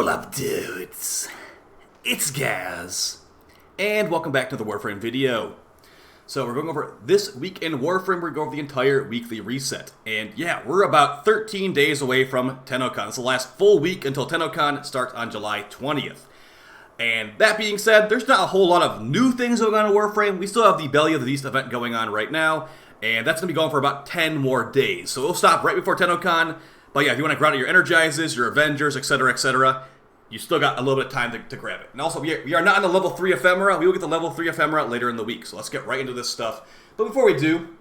What up, dudes? It's Gaz, and welcome back to the Warframe video. So we're going over this week in Warframe. We're going over the entire weekly reset, and yeah, we're about 13 days away from tennocon. It's the last full week until tennocon starts on July 20th. And that being said, there's not a whole lot of new things going on in Warframe. We still have the Belly of the Beast event going on right now, and that's going to be going for about 10 more days. So it'll stop right before tennocon. But yeah, if you want to grind out your Energizes, your Avengers, etc., you still got a little bit of time to grab it. And also, we are not on the level 3 ephemera. We will get the level 3 ephemera later in the week. So let's get right into this stuff. But before we do,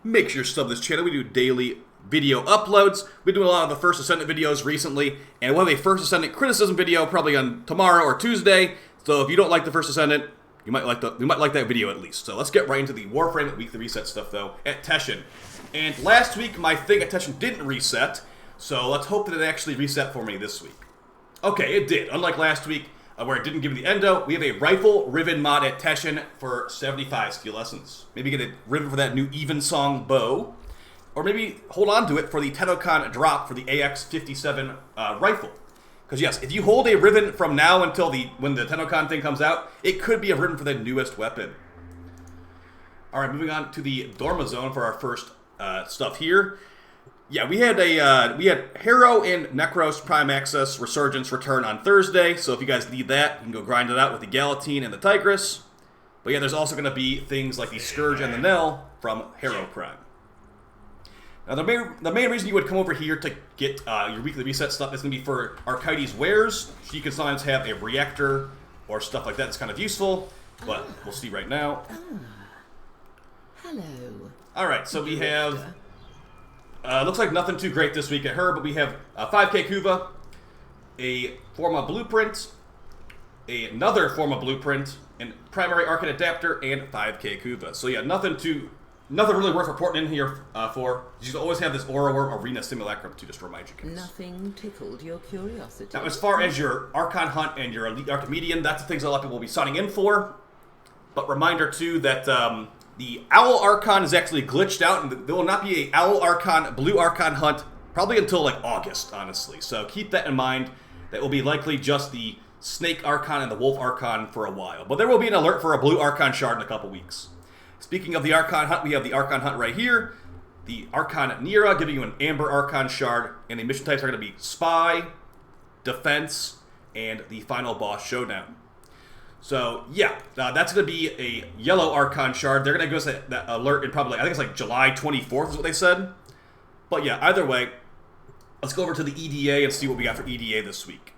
make sure you sub this channel. We do daily video uploads. We've been doing a lot of the First Ascendant videos recently. And we'll have a First Ascendant criticism video probably on tomorrow or Tuesday. So if you don't like the First Ascendant, you might like that video at least. So let's get right into the Warframe weekly reset stuff, though, at Teshin. And last week, my thing at Teshin didn't reset. So let's hope that it actually reset for me this week. Okay, it did. Unlike last week, where it didn't give me the endo, we have a Rifle Riven mod at Teshin for 75 skill lessons. Maybe get a Riven for that new Evensong bow. Or maybe hold on to it for the tennocon drop for the AX-57 rifle. Because yes, if you hold a Riven from now until when the tennocon thing comes out, it could be a Riven for the newest weapon. Alright, moving on to the Dorma Zone for our first stuff here. Yeah, we had Hero and Necros Prime Access Resurgence return on Thursday, so if you guys need that, you can go grind it out with the Galatine and the Tigris. But yeah, there's also going to be things like the Scourge and the Knell from Hero Prime. Now, the main reason you would come over here to get your weekly reset stuff is going to be for Archides wares. So you can sometimes have a reactor or stuff like that. It's kind of useful, but we'll see right now. Hello. Alright, so we have... looks like nothing too great this week at her, but we have 5k Kuva, a Forma Blueprint, another Forma Blueprint, and Primary Arcane Adapter, and 5k Kuva. So yeah, nothing really worth reporting in here for. You should always have this Aura Worm Arena Simulacrum to just remind you guys. Nothing tickled your curiosity. Now, as far as your Archon Hunt and your Elite Archimedian, that's the things a lot of people will be signing in for. But reminder too that the Owl Archon is actually glitched out, and there will not be a Owl Archon, Blue Archon hunt probably until like August, honestly. So keep that in mind. That will be likely just the Snake Archon and the Wolf Archon for a while. But there will be an alert for a Blue Archon shard in a couple weeks. Speaking of the Archon hunt, we have the Archon hunt right here. The Archon Nora giving you an Amber Archon shard, and the mission types are going to be Spy, Defense, and the Final Boss Showdown. So, yeah, that's going to be a Yellow Archon shard. They're going to give us that alert in probably, I think it's like July 24th is what they said. But yeah, either way, let's go over to the EDA and see what we got for EDA this week.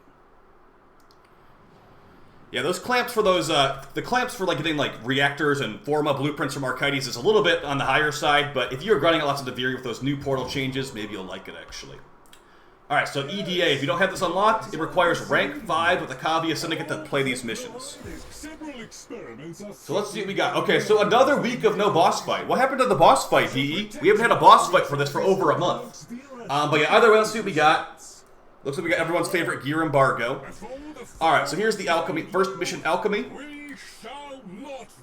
Yeah, those clamps for the clamps for like getting like reactors and Forma Blueprints from Archides is a little bit on the higher side, but if you're grinding out lots of Deviri with those new portal changes, maybe you'll like it actually. Alright, so EDA, if you don't have this unlocked, it requires rank 5 with a Kavia Syndicate to play these missions. So let's see what we got. Okay, so another week of no boss fight. What happened to the boss fight, VE? We haven't had a boss fight for this for over a month. But yeah, either way, let's see what we got. Looks like we got everyone's favorite gear embargo. Alright, so here's the Alchemy, first mission Alchemy.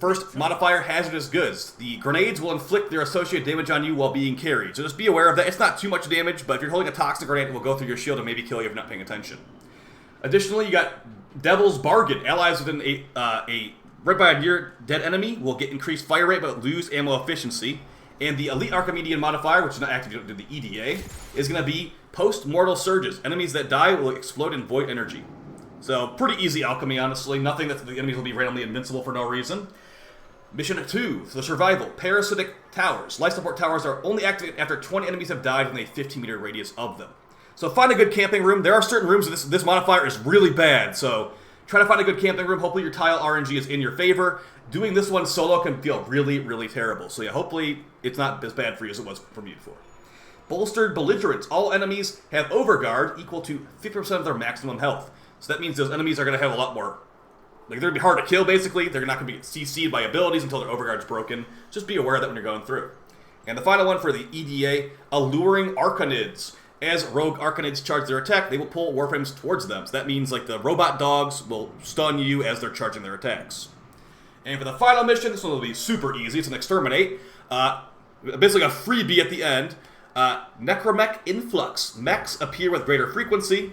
First modifier, hazardous goods. The grenades will inflict their associated damage on you while being carried. So just be aware of that. It's not too much damage, but if you're holding a toxic grenade, it will go through your shield and maybe kill you if you're not paying attention. Additionally, you got Devil's Bargain. Allies within right by a near dead enemy will get increased fire rate but lose ammo efficiency. And the Elite Archimedian modifier, which is not active to the EDA, is going to be Post-Mortal Surges. Enemies that die will explode in void energy. So, pretty easy alchemy, honestly. Nothing that the enemies will be randomly invincible for no reason. Mission 2, the Survival. Parasitic Towers. Life support towers are only activated after 20 enemies have died within a 15-meter radius of them. So find a good camping room. There are certain rooms where this modifier is really bad, so try to find a good camping room. Hopefully your tile RNG is in your favor. Doing this one solo can feel really, really terrible. So yeah, hopefully it's not as bad for you as it was for me before. Bolstered Belligerents. All enemies have Overguard equal to 50% of their maximum health. So that means those enemies are going to have a lot more... Like, they're going to be hard to kill, basically. They're not going to be CC'd by abilities until their Overguard's broken. Just be aware of that when you're going through. And the final one for the EDA, Alluring Archonids. As rogue Archonids charge their attack, they will pull Warframes towards them. So that means, like, the robot dogs will stun you as they're charging their attacks. And for the final mission, this one will be super easy. It's an Exterminate. Basically a freebie at the end. Necromech Influx. Mechs appear with greater frequency.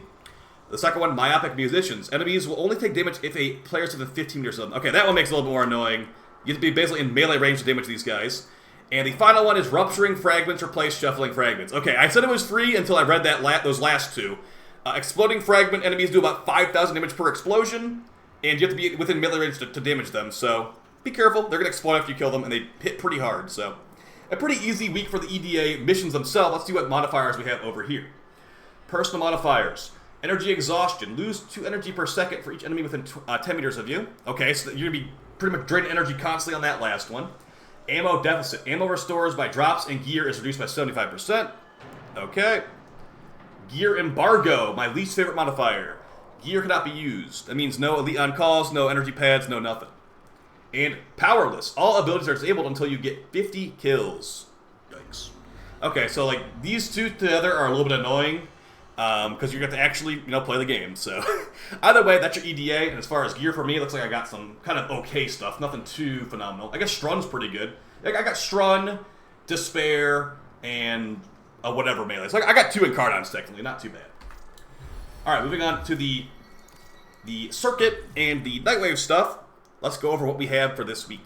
The second one, Myopic Musicians. Enemies will only take damage if a player is within 15 meters of them. Okay, that one makes it a little bit more annoying. You have to be basically in melee range to damage these guys. And the final one is Rupturing Fragments replace Shuffling Fragments. Okay, I said it was free until I read those last two. Exploding Fragment enemies do about 5,000 damage per explosion, and you have to be within melee range to damage them, so be careful. They're going to explode after you kill them, and they hit pretty hard, so a pretty easy week for the EDA missions themselves. Let's see what modifiers we have over here. Personal modifiers. Energy Exhaustion. Lose 2 energy per second for each enemy within 10 meters of you. Okay, so you're going to be pretty much draining energy constantly on that last one. Ammo Deficit. Ammo restores by drops and gear is reduced by 75%. Okay. Gear Embargo. My least favorite modifier. Gear cannot be used. That means no elite on calls, no energy pads, no nothing. And Powerless. All abilities are disabled until you get 50 kills. Yikes. Okay, so like these two together are a little bit annoying. Because you get to actually, play the game. So, either way, that's your EDA. And as far as gear for me, it looks like I got some kind of okay stuff. Nothing too phenomenal. I guess Strun's pretty good. I got Strun, Despair, and whatever melee. So I got 2 Incarnons, technically. Not too bad. Alright, moving on to the circuit and the Nightwave stuff. Let's go over what we have for this week.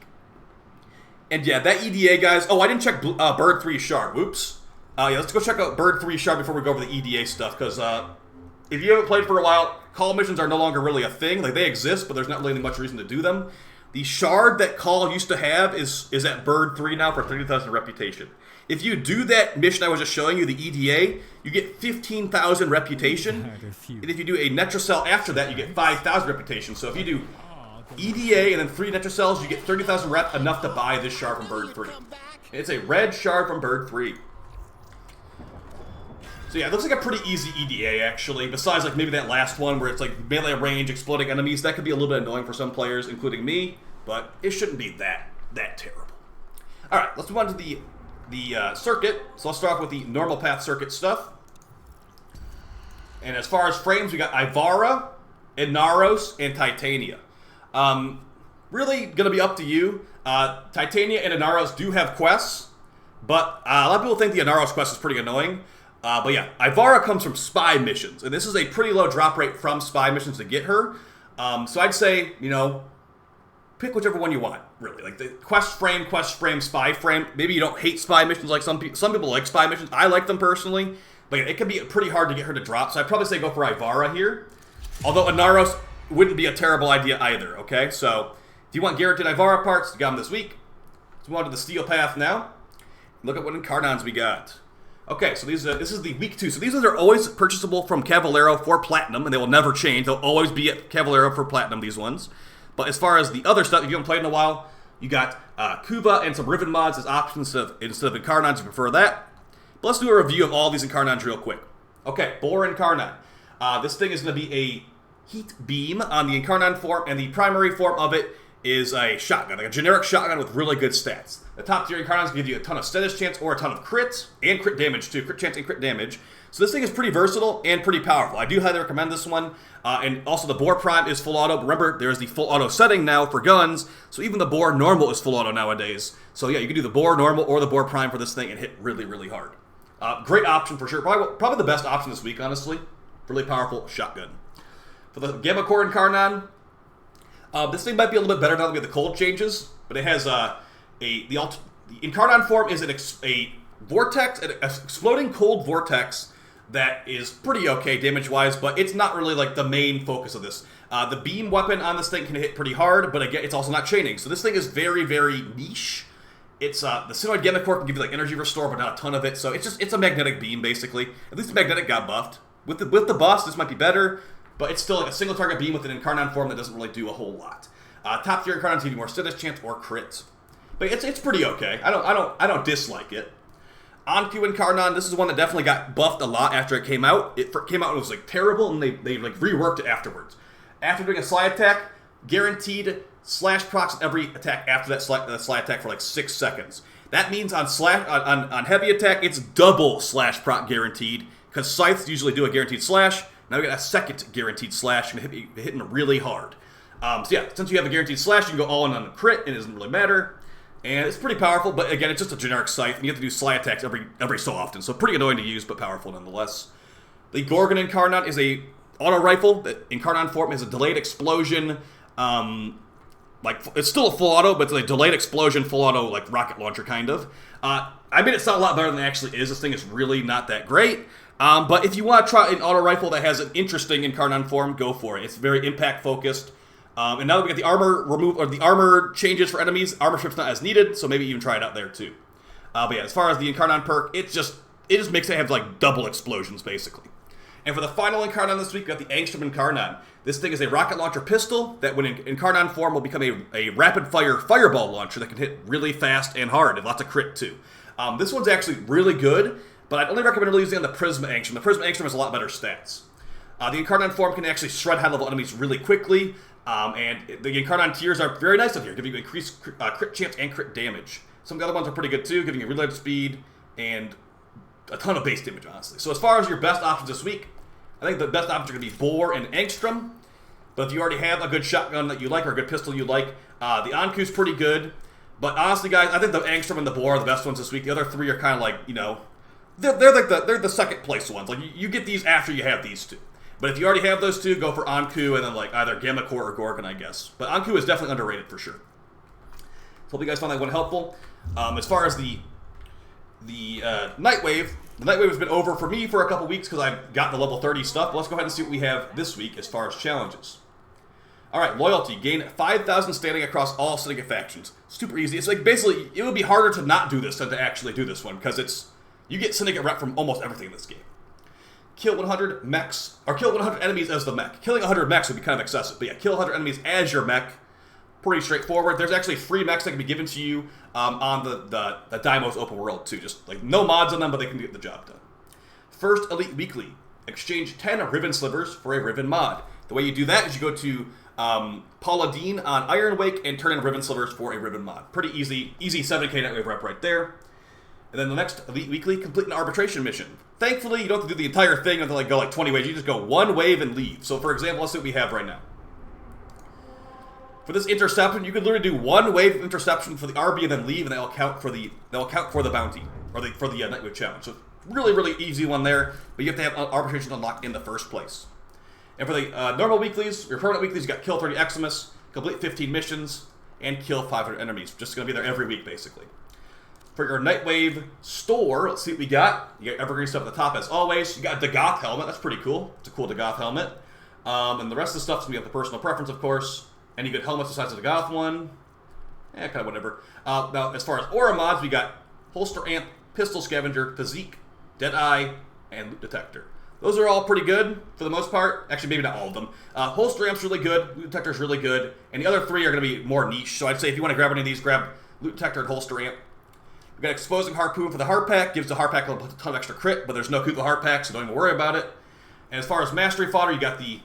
And yeah, that EDA, guys. Oh, I didn't check Bird 3 Shard. Whoops. Yeah, let's go check out Bird 3 Shard before we go over the EDA stuff, because if you haven't played for a while, call missions are no longer really a thing. Like, they exist, but there's not really much reason to do them. The Shard that Call used to have is at Bird 3 now for 30,000 reputation. If you do that mission I was just showing you, the EDA, you get 15,000 reputation. And if you do a Netrocell after that, you get 5,000 reputation. So if you do EDA and then 3 Netrocells, you get 30,000 rep, enough to buy this Shard from Bird 3. It's a red Shard from Bird 3. So yeah, it looks like a pretty easy EDA, actually. Besides, like, maybe that last one where it's, like, melee range, exploding enemies. That could be a little bit annoying for some players, including me. But it shouldn't be that terrible. Alright, let's move on to the circuit. So let's start off with the normal path circuit stuff. And as far as frames, we got Ivara, Inaros, and Titania. Really gonna be up to you. Titania and Inaros do have quests. But a lot of people think the Inaros quest is pretty annoying. But yeah, Ivara comes from spy missions, and this is a pretty low drop rate from spy missions to get her. So I'd say, pick whichever one you want, really. Like the quest frame, spy frame. Maybe you don't hate spy missions like some people. Some people like spy missions. I like them personally, but it can be pretty hard to get her to drop. So I'd probably say go for Ivara here. Although Inaros wouldn't be a terrible idea either. Okay, so if you want guaranteed Ivara parts, you got them this week. Let's move on to the Steel Path now. Look at what Incarnons we got. Okay, so this is the week 2. So these are always purchasable from Cavallero for Platinum, and they will never change. They'll always be at Cavallero for Platinum, these ones. But as far as the other stuff, if you haven't played in a while, you got Kuva and some Riven mods as options instead of Incarnons, if you prefer that. But let's do a review of all these Incarnons real quick. Okay, Boar Incarnon. This thing is going to be a Heat Beam on the Incarnon form, and the primary form of it is a shotgun, like a generic shotgun with really good stats. The top tier Incarnons give you a ton of status chance or a ton of crits, and crit damage too, crit chance and crit damage. So this thing is pretty versatile and pretty powerful. I do highly recommend this one. And also the Boar Prime is full auto. Remember, there's the full auto setting now for guns, so even the Boar Normal is full auto nowadays. So yeah, you can do the Boar Normal or the Boar Prime for this thing and hit really, really hard. Great option for sure. Probably the best option this week, honestly. Really powerful shotgun. For the Gamma Core Incarnon, this thing might be a little bit better now that we have the cold changes, but it has the Incarnon form is a vortex, an exploding cold vortex that is pretty okay damage-wise, but it's not really like the main focus of this. The beam weapon on this thing can hit pretty hard, but again, it's also not chaining. So this thing is very, very niche. It's the Synoid Gamma Core can give you like energy restore, but not a ton of it. So it's a magnetic beam basically. At least the magnetic got buffed. With the buff, this might be better, but it's still like a single target beam with an Incarnon form that doesn't really do a whole lot. Top tier Incarnons give you more status chance or crits, but it's pretty okay. I don't dislike it. On-Q Incarnon, this is one that definitely got buffed a lot after it came out. It came out and it was like terrible, and they like reworked it afterwards. After doing a slide attack, guaranteed slash procs every attack after that slide attack for like 6 seconds. That means on heavy attack, it's double slash proc guaranteed, because scythes usually do a guaranteed slash. Now we got a second guaranteed slash, and hitting really hard. So yeah, since you have a guaranteed slash, you can go all in on the crit, and it doesn't really matter. And it's pretty powerful, but again, it's just a generic scythe, and you have to do slide attacks every so often, so pretty annoying to use, but powerful nonetheless. The Gorgon Incarnon is a auto rifle. The Incarnon form has a delayed explosion. Like, it's still a full auto, but it's a delayed explosion, full auto, like, rocket launcher, kind of. I made it sound a lot better than it actually is. This thing is really not that great. But if you want to try an auto rifle that has an interesting Incarnon form, go for it. It's very impact-focused. And now that we got the armor or the armor changes for enemies, armor strip's not as needed, so maybe even try it out there, too. But yeah, as far as the Incarnon perk, it just makes it have, like, double explosions, basically. And for the final Incarnon this week, we got the Angstrom Incarnon. This thing is a rocket launcher pistol that, when in Incarnon form, will become a rapid-fire fireball launcher that can hit really fast and hard, and lots of crit, too. This one's actually really good, but I'd only recommend really using on the Prisma Angstrom. The Prisma Angstrom has a lot better stats. The Incarnon form can actually shred high-level enemies really quickly, and the Incarnon tiers are very nice up here, giving you increased crit chance and crit damage. Some of the other ones are pretty good, too, giving you reload speed and a ton of base damage, honestly. So as far as your best options this week, I think the best options are going to be Boar and Angstrom. But if you already have a good shotgun that you like or a good pistol you like, the Anku's pretty good. But honestly, guys, I think the Angstrom and the Boar are the best ones this week. The other three are kind of like, you know, they're the second place ones. Like, you get these after you have these two. But if you already have those two, go for Anku and then like either Gamma Core or Gorgon, I guess. But Anku is definitely underrated for sure. So hope you guys found that one helpful. As far as the Nightwave, the Nightwave has been over for me for a couple weeks because I've got the level 30 stuff. But let's go ahead and see what we have this week as far as challenges. Alright, Loyalty. Gain 5,000 standing across all syndicate factions. Super easy. It's like basically, it would be harder to not do this than to actually do this one because you get syndicate rep from almost everything in this game. Kill 100 mechs, or kill 100 enemies as the mech. Killing 100 mechs would be kind of excessive, but yeah, kill 100 enemies as your mech. Pretty straightforward. There's actually free mechs that can be given to you on the Daimos open world too. Just like no mods on them, but they can get the job done. First Elite Weekly. Exchange 10 Riven Slivers for a Riven mod. The way you do that is you go to Paula Dean on Iron Wake and turn in Riven Slivers for a Riven mod. Pretty easy 7k Nightwave rep right there. And then the next Elite Weekly, complete an arbitration mission. Thankfully, you don't have to do the entire thing until go like 20 waves. You just go one wave and leave. So for example, let's see what we have right now. For this interception, you could literally do one wave of interception for the RB and then leave, and that'll count for the bounty or for the Nightwave challenge. So really, really easy one there. But you have to have arbitration unlocked in the first place. And for the normal weeklies, your permanent weeklies, you got kill 30 Eximus, complete 15 missions, and kill 500 enemies. Just going to be there every week, basically. For your Nightwave store, let's see what we got. You got evergreen stuff at the top, as always. You got the Goth helmet. That's pretty cool. It's a cool Goth helmet. And the rest of the stuff's going to be up to personal preference, of course. Any good helmets besides the Goth one? Kind of whatever. Now, as far as aura mods, we got Holster Amp, Pistol Scavenger, Physique, Deadeye, and Loot Detector. Those are all pretty good for the most part. Actually, maybe not all of them. Holster Amp's really good. Loot Detector's really good. And the other three are going to be more niche. So I'd say if you want to grab any of these, grab Loot Detector and Holster Amp. We got Exposing Harpoon for the Heart Pack. Gives the Heart Pack a ton of extra crit, but there's no Kuko Heart Pack, so don't even worry about it. And as far as Mastery Fodder, you got the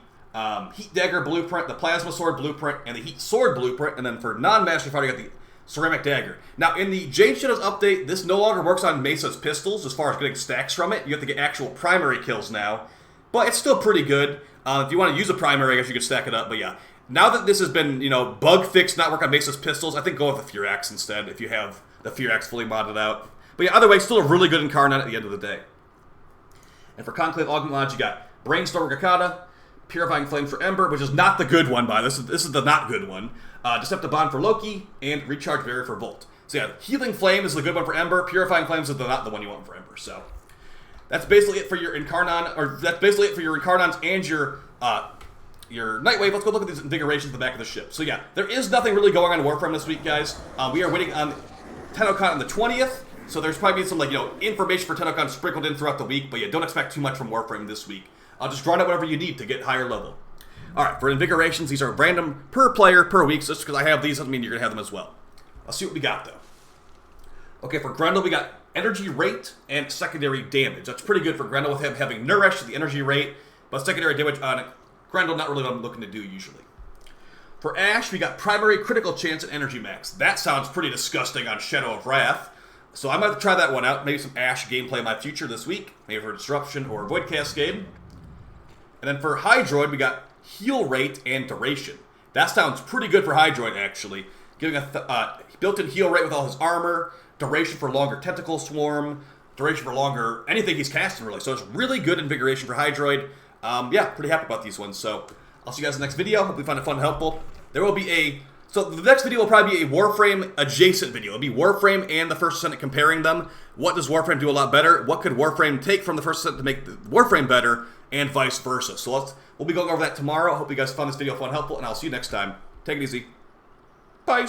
Heat Dagger Blueprint, the Plasma Sword Blueprint, and the Heat Sword Blueprint. And then for non-Mastery Fodder, you got the Ceramic Dagger. Now, in the Jade Shadows update, this no longer works on Mesa's pistols as far as getting stacks from it. You have to get actual primary kills now. But it's still pretty good. If you want to use a primary, I guess you could stack it up. But yeah, now that this has been, bug fixed, not work on Mesa's pistols, I think go with the Fear Axe instead if you have the Fear Axe fully modded out. But yeah, either way, still a really good Incarnon at the end of the day. And for Conclave Augment Lodge, you got Brainstorm Gakata, Purifying Flames for Ember, which is not the good one, this is the not good one. Deceptive Bond for Loki, and Recharge Barrier for Volt. So yeah, Healing Flame is the good one for Ember, Purifying Flames is not the one you want for Ember, so. That's basically it for your Incarnon, or that's basically it for your Incarnons and your Nightwave. Let's go look at these Invigorations at the back of the ship. So yeah, there is nothing really going on in Warframe this week, guys. We are waiting on tennocon on the 20th, so there's probably some information for tennocon sprinkled in throughout the week, but yeah, don't expect too much from Warframe this week. I'll just grind out whatever you need to get higher level. Alright, for Invigorations, these are random per player per week, so just because I have these doesn't mean you're going to have them as well. Let's see what we got, though. Okay, for Grendel, we got energy rate and secondary damage. That's pretty good for Grendel with him having Nourish, the energy rate, but secondary damage on Grendel, not really what I'm looking to do usually. For Ashe, we got primary critical chance and energy max. That sounds pretty disgusting on Shadow of Wrath. So I might have to try that one out. Maybe some Ashe gameplay in my future this week. Maybe for Disruption or Void Cascade. And then for Hydroid, we got heal rate and duration. That sounds pretty good for Hydroid, actually. Giving a built-in heal rate with all his armor, duration for longer Tentacle Swarm, duration for longer anything he's casting, really. So it's really good Invigoration for Hydroid. yeah, pretty happy about these ones. So I'll see you guys in the next video. Hope you find it fun and helpful. There will be so the next video will probably be a Warframe adjacent video. It'll be Warframe and the First Ascent, comparing them. What does Warframe do a lot better? What could Warframe take from the First Ascent to make the Warframe better? And vice versa. So we'll be going over that tomorrow. Hope you guys found this video fun and helpful, and I'll see you next time. Take it easy. Bye.